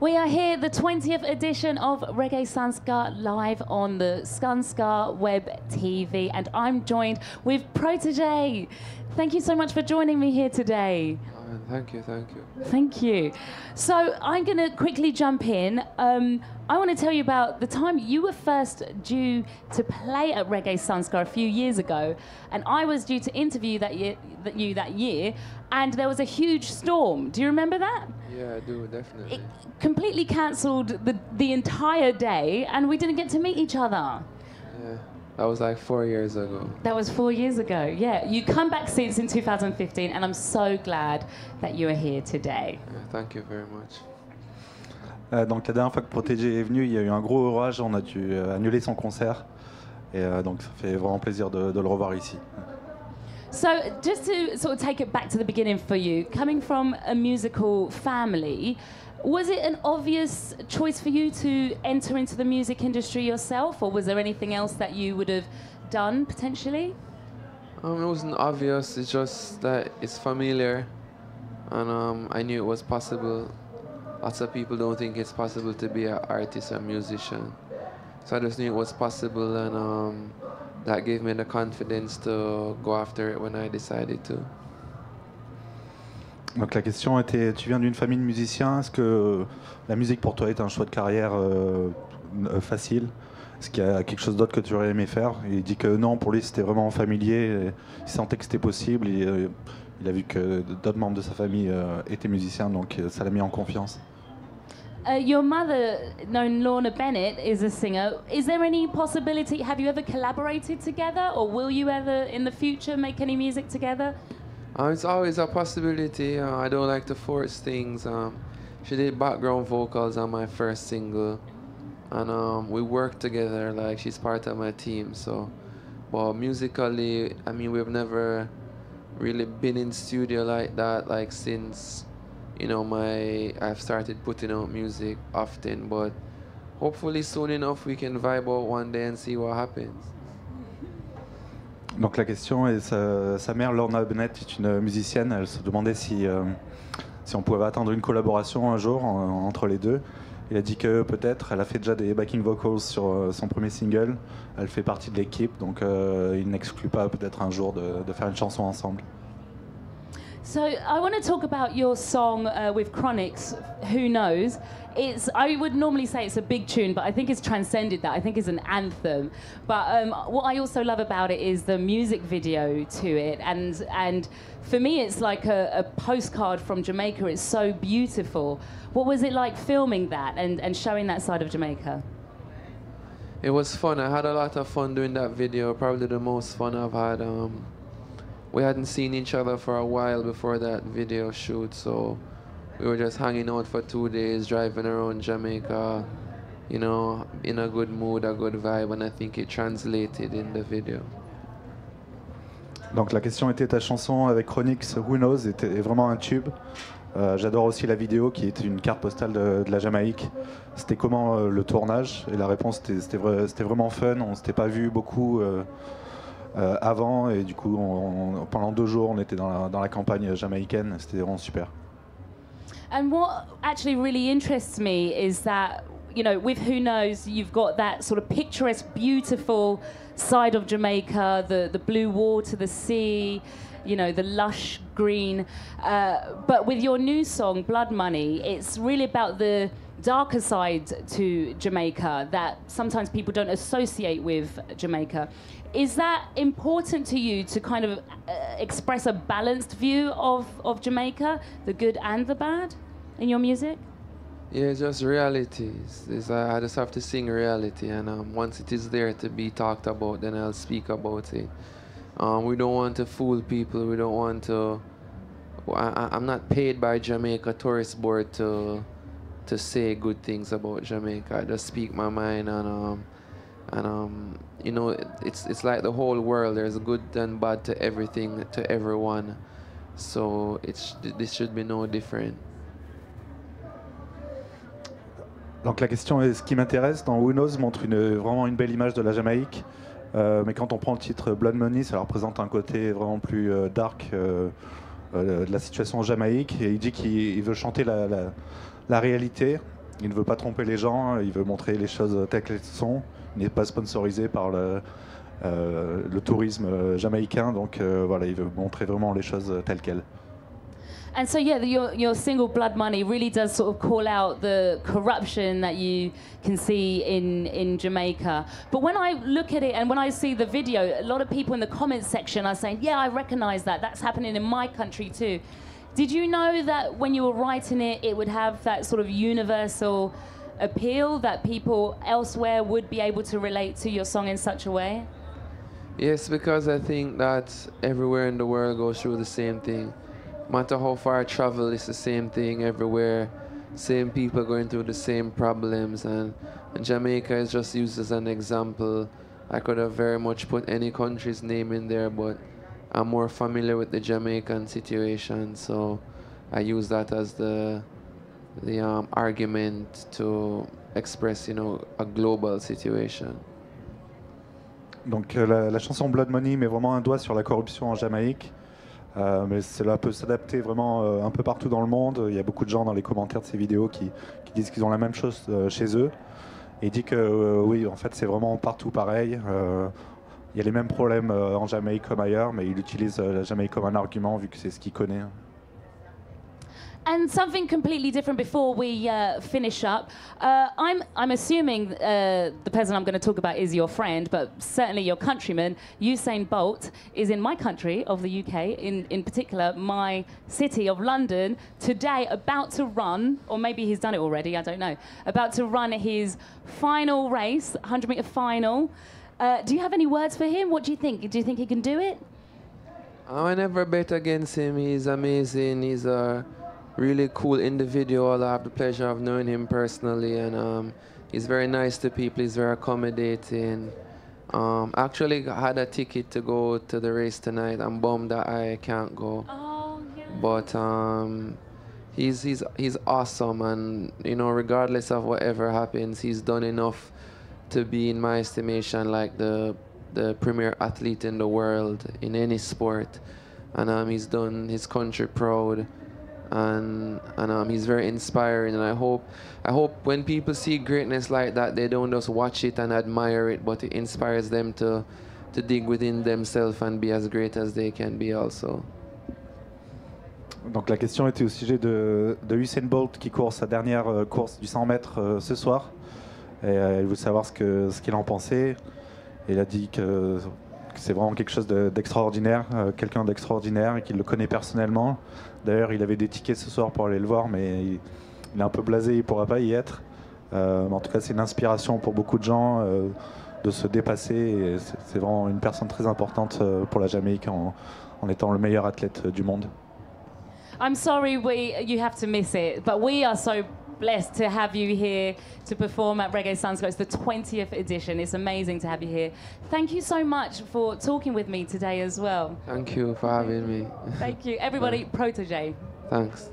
We are here, the 20th edition of Reggae Sun Ska, live on the Sun Ska web TV, and I'm joined with PROTOJE. Thank you so much for joining me here today. Thank you, thank you. Thank you. So I'm going to quickly jump in. I want to tell you about the time you were first due to play at Reggae Sun Ska a few years ago, and I was due to interview that year, and there was a huge storm. Do you remember that? Yeah, I do, definitely. It completely cancelled the entire day, and we didn't get to meet each other. Yeah, that was like 4 years ago. That was 4 years ago, yeah. You come back since in 2015, and I'm so glad that you are here today. Yeah, thank you very much. Donc la dernière fois que PROTOJE est venu, il y a eu un gros orage, on a dû annuler son concert. Et donc ça fait vraiment plaisir de le revoir ici. So just to sort of take it back to the beginning for you, coming from a musical family, was it an obvious choice for you to enter into the music industry yourself, or was there anything else that you would have done potentially? It wasn't obvious, it's just that it's familiar, and I knew it was possible. Lots of people don't think it's possible to be an artist or musician. So I just knew it was possible, and that gave me the confidence to go after it when I decided to. Donc la question était, tu viens d'une famille de musiciens, est-ce que la musique pour toi est un choix de carrière facile? Est-ce qu'il y a quelque chose d'autre que tu aurais aimé faire? Et il dit que non, pour lui c'était vraiment familier, il sentait que c'était possible, et il a vu que d'autres membres de sa famille étaient musiciens, donc ça l'a mis en confiance. Your mother, known Lorna Bennett, is a singer. Is there any possibility, have you ever collaborated together, or will you ever in the future make any music together? It's always a possibility. I don't like to force things. She did background vocals on my first single, and we work together, like she's part of my team. So, but musically, I mean, we've never really been in studio like that, like since, you know, I've started putting out music often, but hopefully soon enough we can vibe out one day and see what happens. Donc la question est, sa mère Lorna Bennett est une musicienne, elle se demandait si on pouvait attendre une collaboration un jour entre les deux. Il a dit que peut-être, elle a fait déjà des backing vocals sur son premier single, elle fait partie de l'équipe, donc il n'exclut pas peut-être un jour de faire une chanson ensemble. So I want to talk about your song with Chronics, Who Knows. I would normally say it's a big tune, but I think it's transcended that. I think it's an anthem. But what I also love about it is the music video to it. And for me, it's like a postcard from Jamaica. It's so beautiful. What was it like filming that and showing that side of Jamaica? It was fun. I had a lot of fun doing that video, probably the most fun I've had. We hadn't seen each other for a while before that video shoot, so we were just hanging out for 2 days, driving around Jamaica, you know, in a good mood, a good vibe, and I think it translated in the video. Donc la question était, ta chanson avec Chronix, Who Knows, est vraiment un tube. J'adore aussi la vidéo qui était une carte postale de la Jamaïque. C'était comment le tournage? Et la réponse, c'était vraiment fun, on ne s'était pas vu beaucoup avant, et du coup pendant 2 jours on était dans la campagne jamaïcaine, c'était vraiment super. And what actually really interests me is that, you know, with Who Knows, you've got that sort of picturesque, beautiful side of Jamaica, the blue water, the sea, you know, the lush green. But with your new song, Blood Money, it's really about the darker side to Jamaica that sometimes people don't associate with Jamaica. Is that important to you to kind of express a balanced view of Jamaica, the good and the bad, in your music? Yeah, it's just reality. I just have to sing reality, and once it is there to be talked about, then I'll speak about it. We don't want to fool people. We don't want to. I'm not paid by Jamaica Tourist Board to say good things about Jamaica. I just speak my mind, and you know, it's like the whole world. There's good and bad to everything, to everyone. So this should be no different. Donc la question est, ce qui m'intéresse dans Who Knows montre vraiment une belle image de la Jamaïque, mais quand on prend le titre Blood Money, ça représente un côté vraiment plus dark de la situation en Jamaïque, et il dit qu'il veut chanter la réalité, Il ne veut pas tromper les gens, il veut montrer les choses telles qu'elles sont. Il n'est pas sponsorisé par le tourisme jamaïcain, donc voilà, il veut montrer vraiment les choses telles quelles. And so, yeah, your single Blood Money really does sort of call out the corruption that you can see in Jamaica. But when I look at it and when I see the video, a lot of people in the comments section are saying, yeah, I recognize that. That's happening in my country too. Did you know that when you were writing it, it would have that sort of universal appeal that people elsewhere would be able to relate to your song in such a way? Yes, because I think that everywhere in the world goes through the same thing. No matter how far I travel, it's the same thing everywhere. Same people going through the same problems, and Jamaica is just used as an example. I could have very much put any country's name in there, but I'm more familiar with the Jamaican situation, so I use that as the argument to express, you know, a global situation. Donc la chanson Blood Money met vraiment un doigt sur la corruption en Jamaïque. Mais cela peut s'adapter vraiment un peu partout dans le monde. Il y a beaucoup de gens dans les commentaires de ces vidéos qui disent qu'ils ont la même chose chez eux. Et il dit que oui, en fait, c'est vraiment partout pareil. Il y a les mêmes problèmes en Jamaïque comme ailleurs, mais il utilise la Jamaïque comme un argument vu que c'est ce qu'il connaît. And something completely different before we finish up. I'm assuming the person I'm going to talk about is your friend, but certainly your countryman, Usain Bolt, is in my country of the UK, in particular my city of London, today about to run, or maybe he's done it already, I don't know, about to run his final race, 100-metre final. Do you have any words for him? What do you think? Do you think he can do it? I never bet against him. He's amazing. He's a really cool individual. I have the pleasure of knowing him personally, and he's very nice to people. He's very accommodating. Actually had a ticket to go to the race tonight. I'm bummed that I can't go. Oh, yeah. But he's awesome, and you know, regardless of whatever happens, he's done enough to be, in my estimation, like the premier athlete in the world in any sport, and he's done his country proud. And he's very inspiring, and I hope when people see greatness like that, they don't just watch it and admire it, but it inspires them to dig within themselves and be as great as they can be also. Donc la question était au sujet de Usain Bolt qui court sa dernière course du 100 mètres ce soir. Et il veut savoir ce qu'il en pensait. Et il a dit que c'est vraiment quelque chose d'extraordinaire, quelqu'un d'extraordinaire et qu'il le connaît personnellement. D'ailleurs, il avait des tickets ce soir pour aller le voir, mais il est un peu blasé, il ne pourra pas y être. En tout cas, c'est une inspiration pour beaucoup de gens de se dépasser. Et c'est vraiment une personne très importante pour la Jamaïque en étant le meilleur athlète du monde. I'm sorry you have to miss it, but we are so blessed to have you here to perform at Reggae Sun Ska. It's the 20th edition. It's amazing to have you here. Thank you so much for talking with me today as well. Thank you for having me. Thank you. Everybody, PROTOJE. Thanks.